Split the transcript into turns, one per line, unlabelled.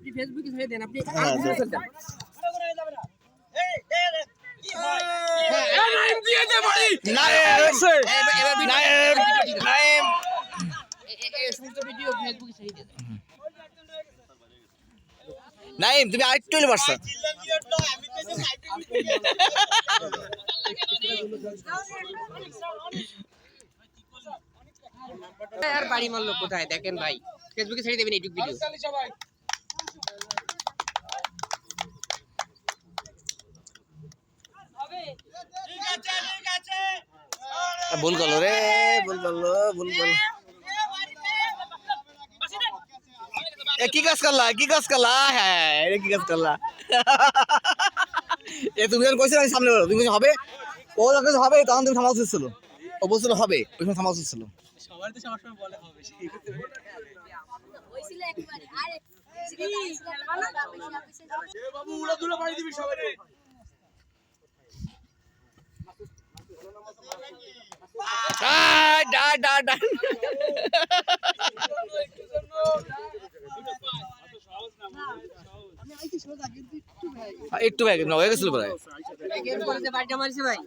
আপনি ফেসবুকে ছেড়ে দেন আপনি নাইম দিয়ে দে ভাই নাইম সমস্ত ভিডিও ফেসবুকে ছেড়ে দেন
নাইম তুমি আরেকটু হলে পারছো
আর বাড়ি মারলো কোথায় দেখেন ভাই ফেসবুকে ছেড়ে দেবেন এইটুক ভিডিও
ভুল করলো রে ভুল করলো কি কাজ করলা হ্যাঁ এটা কি কাজ করলা এ তুমি যখন কইছো আমি সামনে বলো তুমি হবে ও যখন হবে তখন তুমি থামা উচিত ছিল ও বলছিল হবে ওই সময় থামা উচিত ছিল
সবার তো সবার সময় বলে হবে
হইছিল একবারে আরে
বাবু উড়া দুলা পানি দিবি সবারে
একটু ব্যাগ হয়ে গেছিল প্রায়
বাড়িটা মারছে ভাই